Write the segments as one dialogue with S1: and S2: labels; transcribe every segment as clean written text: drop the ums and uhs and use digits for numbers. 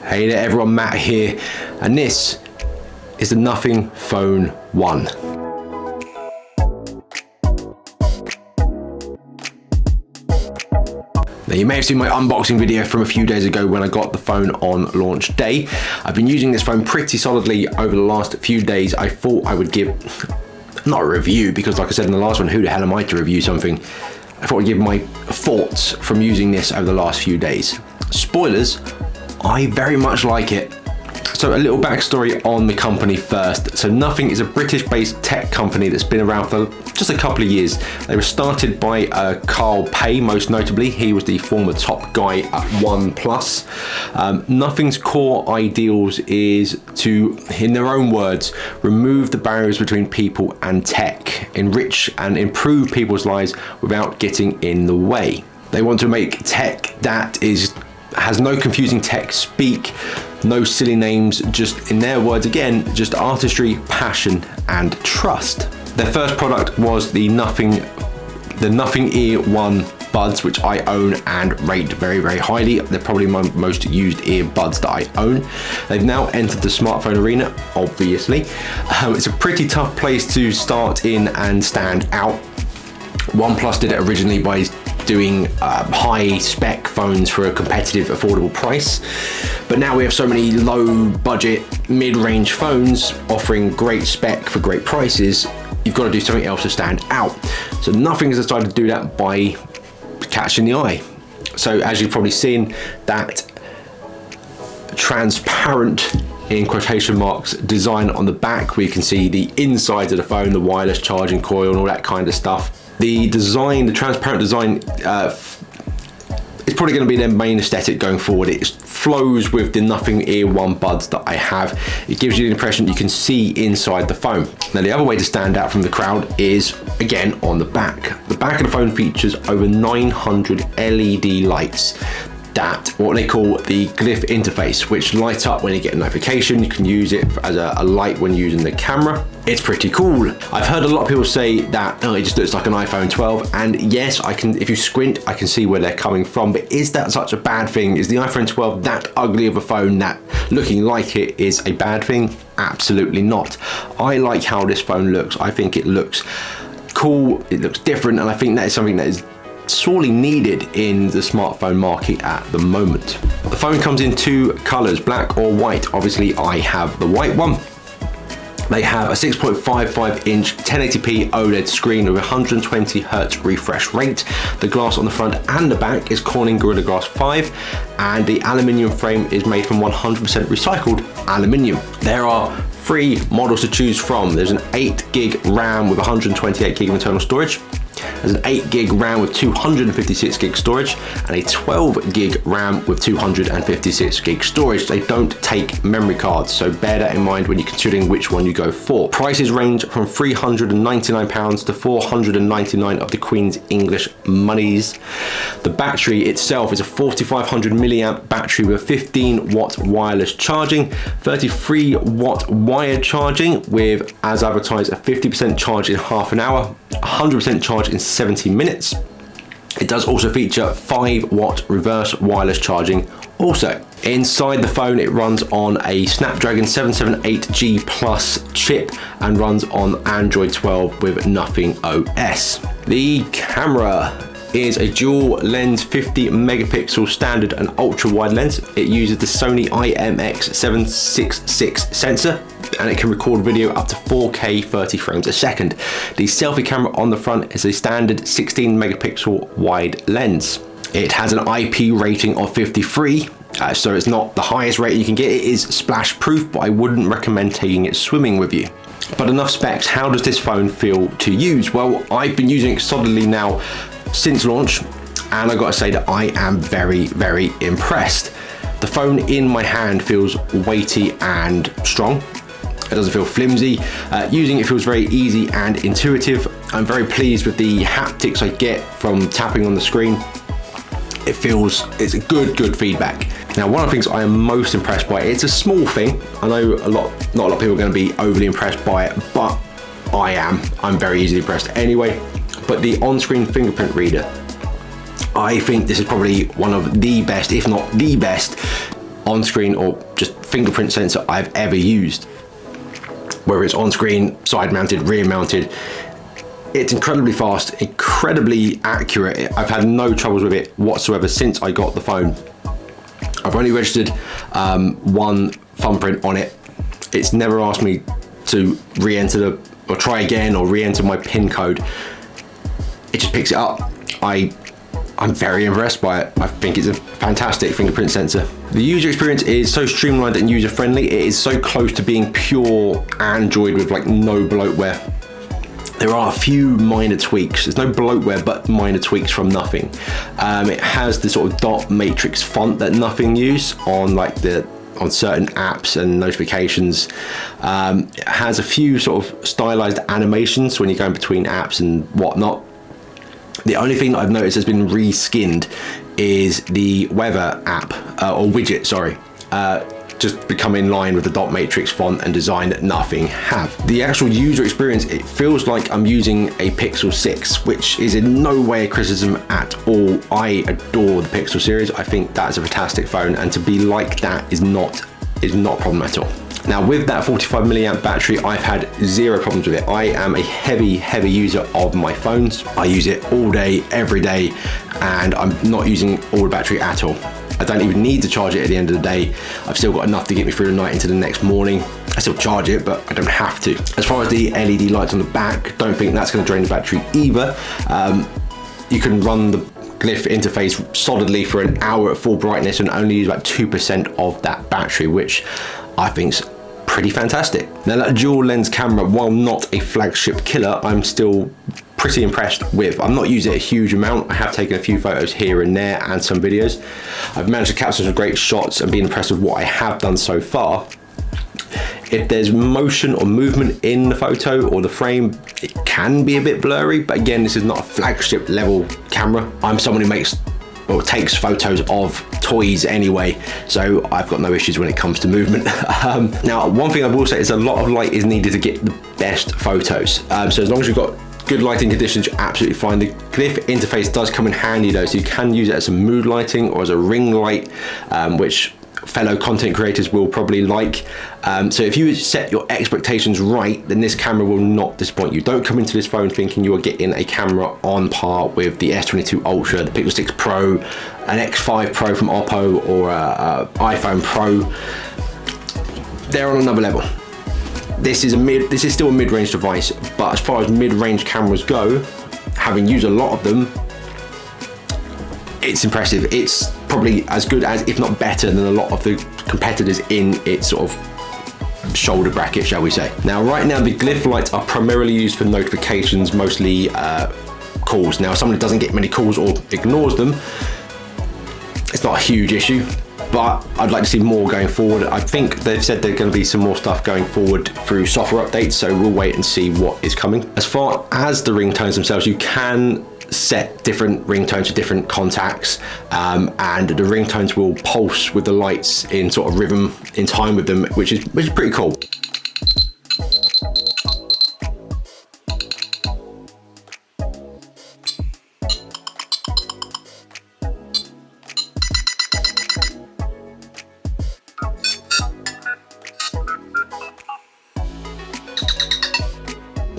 S1: Hey there everyone, Matt here, and this is the Nothing Phone 1. Now you may have seen my unboxing video from a few days ago when I got the phone on launch day. I've been using this phone pretty solidly over the last few days. I thought I would give, not a review, because like I said in the last one, who the hell am I to review something? I thought I'd give my thoughts from using this over the last few days. Spoilers, I very much like it. So a little backstory on the company first. So Nothing is a British-based tech company that's been around for just a couple of years. They were started by Carl Pei, most notably. He was the former top guy at OnePlus. Nothing's core ideals is to, in their own words, remove the barriers between people and tech, enrich and improve people's lives without getting in the way. They want to make tech that has no confusing tech speak, no silly names, just in their words again, just artistry, passion and trust. Their first product was the Nothing Ear 1 buds, which I own and rate very, very highly. They're probably my most used earbuds that I own. They've now entered the smartphone arena, obviously. It's a pretty tough place to start in and stand out. OnePlus did it originally by doing high spec phones for a competitive, affordable price. But now we have so many low budget, mid-range phones offering great spec for great prices, you've got to do something else to stand out. So Nothing has decided to do that by catching the eye. So as you've probably seen, that transparent, in quotation marks, design on the back, where you can see the insides of the phone, the wireless charging coil and all that kind of stuff. The design, the transparent design, it's probably going to be their main aesthetic going forward. It flows with the Nothing Ear 1 buds that I have. It gives you the impression you can see inside the phone. Now the other way to stand out from the crowd is, again, on the back. The back of the phone features over 900 LED lights. That, what they call the glyph interface, which light up when you get a notification. You can use it as a light when using the camera. It's pretty cool. I've heard a lot of people say that, oh, it just looks like an iPhone 12, and yes, I can, if you squint, I can see where they're coming from, but is that such a bad thing? Is the iPhone 12 that ugly of a phone that looking like it is a bad thing? Absolutely not. I like how this phone looks. I think it looks cool, it looks different, and I think that is something that is sorely needed in the smartphone market at the moment. The phone comes in two colors, black or white. Obviously I have the white one. They have a 6.55 inch 1080p OLED screen with 120 Hz refresh rate. The glass on the front and the back is Corning Gorilla Glass 5, and the aluminium frame is made from 100% recycled aluminium. There are three models to choose from. There's an 8 gig RAM with 128 gig of internal storage. There's an 8 gig RAM with 256 gig storage and a 12 gig RAM with 256 gig storage. They don't take memory cards, so bear that in mind when you're considering which one you go for. Prices range from £399 to £499 of the Queen's English monies. The battery itself is a 4500 milliamp battery with 15 watt wireless charging, 33 watt wired charging with, as advertised, a 50% charge in half an hour, 100% charge in 70 minutes. It does also feature 5 watt reverse wireless charging also. Inside the phone, it runs on a Snapdragon 778G Plus chip and runs on Android 12 with Nothing OS. The camera is a dual lens 50 megapixel standard and ultra wide lens. It uses the Sony IMX766 sensor, and it can record video up to 4K 30 frames a second. The selfie camera on the front is a standard 16 megapixel wide lens. It has an IP rating of 53, so it's not the highest rating you can get. It is splash proof, but I wouldn't recommend taking it swimming with you. But enough specs. How does this phone feel to use? Well, I've been using it solidly now since launch, and I gotta say that I am very, very impressed. The phone in my hand feels weighty and strong. It doesn't feel flimsy. Using it feels very easy and intuitive. I'm very pleased with the haptics I get from tapping on the screen. It's a good feedback. Now, one of the things I am most impressed by, it's a small thing. I know not a lot of people are going to be overly impressed by it, but I am. I'm very easily impressed anyway. But the on-screen fingerprint reader, I think this is probably one of the best, if not the best, on-screen or just fingerprint sensor I've ever used. Whether it's on-screen, side-mounted, rear-mounted, it's incredibly fast, incredibly accurate. I've had no troubles with it whatsoever since I got the phone. I've only registered one thumbprint on it. It's never asked me to re-enter or try again or re-enter my PIN code. It just picks it up. I'm very impressed by it. I think it's a fantastic fingerprint sensor. The user experience is so streamlined and user-friendly. It is so close to being pure Android with like no bloatware. There are a few minor tweaks. There's no bloatware, but minor tweaks from Nothing. It has the sort of dot matrix font that Nothing use on on certain apps and notifications. It has a few sort of stylized animations when you're going between apps and whatnot. The only thing I've noticed has been reskinned is the weather app, or widget, sorry. Just become in line with the dot matrix font and design that Nothing have. The actual user experience, it feels like I'm using a Pixel 6, which is in no way a criticism at all. I adore the Pixel series. I think that is a fantastic phone, and to be like that is not a problem at all. Now with that 45 milliamp battery, I've had zero problems with it. I am a heavy user of my phones. I use it all day, every day, and I'm not using all the battery at all. I don't even need to charge it at the end of the day. I've still got enough to get me through the night into the next morning. I still charge it, but I don't have to. As far as the LED lights on the back, don't think that's going to drain the battery either. You can run the Glyph interface solidly for an hour at full brightness and only use about 2% of that battery, which I think's pretty fantastic. Now that dual lens camera, while not a flagship killer, I'm still pretty impressed with. I'm not using it a huge amount. I have taken a few photos here and there and some videos. I've managed to capture some great shots and been impressed with what I have done so far. If there's motion or movement in the photo or the frame, it can be a bit blurry, but again, this is not a flagship level camera. I'm someone who takes photos of toys anyway, so I've got no issues when it comes to movement. Now, one thing I will say is a lot of light is needed to get the best photos. So as long as you've got good lighting conditions, you're absolutely fine. The Glyph interface does come in handy though, so you can use it as a mood lighting or as a ring light, which fellow content creators will probably like. So if you set your expectations right, then this camera will not disappoint you. Don't come into this phone thinking you are getting a camera on par with the S22 Ultra, the Pixel 6 Pro, an X5 Pro from Oppo, or a iPhone Pro. They're on another level. This is still a mid-range device, but as far as mid-range cameras go, having used a lot of them, it's impressive. It's probably as good as, if not better than, a lot of the competitors in its sort of shoulder bracket, shall we say. Now, right now, the Glyph lights are primarily used for notifications, mostly calls. Now, if someone doesn't get many calls or ignores them, it's not a huge issue, but I'd like to see more going forward. I think they've said there's going to be some more stuff going forward through software updates, so we'll wait and see what is coming. As far as the ringtones themselves, you can set different ringtones to different contacts, and the ringtones will pulse with the lights in sort of rhythm in time with them, which is pretty cool.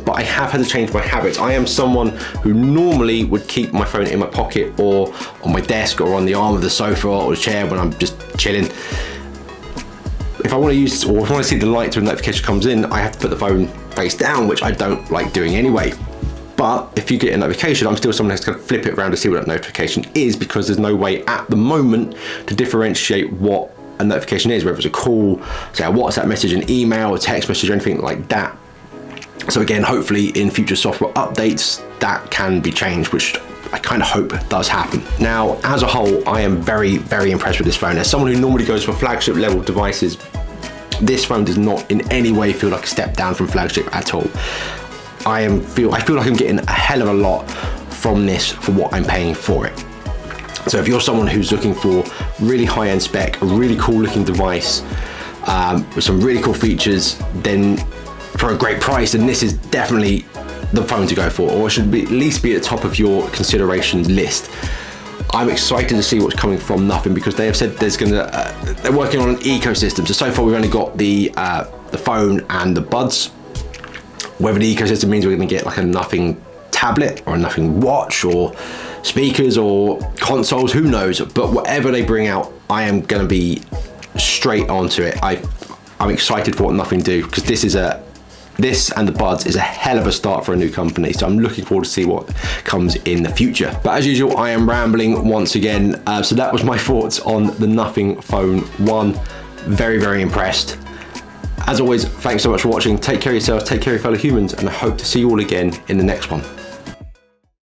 S1: But I have had to change my habits. I am someone who normally would keep my phone in my pocket or on my desk or on the arm of the sofa or the chair when I'm just chilling. If I want to use, or if I want to see the lights when the notification comes in, I have to put the phone face down, which I don't like doing anyway. But if you get a notification, I'm still someone who's going to flip it around to see what that notification is, because there's no way at the moment to differentiate what a notification is, whether it's a call, say a WhatsApp message, an email, a text message, or anything like that. So again, hopefully in future software updates, that can be changed, which I kind of hope does happen. Now, as a whole, I am very, very impressed with this phone. As someone who normally goes for flagship level devices, this phone does not in any way feel like a step down from flagship at all. I feel like I'm getting a hell of a lot from this for what I'm paying for it. So if you're someone who's looking for really high-end spec, a really cool looking device with some really cool features, then for a great price, then this is definitely the phone to go for, or it should be, at least be at the top of your consideration list. I'm excited to see what's coming from Nothing, because they have said they're working on an ecosystem. So far we've only got the phone and the buds. Whether the ecosystem means we're going to get like a Nothing tablet or a Nothing watch or speakers or consoles, who knows? But whatever they bring out, I am going to be straight onto it. I'm excited for what Nothing do, because this and the buds is a hell of a start for a new company. So I'm looking forward to see what comes in the future. But as usual, I am rambling once again. So that was my thoughts on the Nothing Phone 1. Very, very impressed. As always, thanks so much for watching. Take care of yourselves, take care of your fellow humans, and I hope to see you all again in the next one.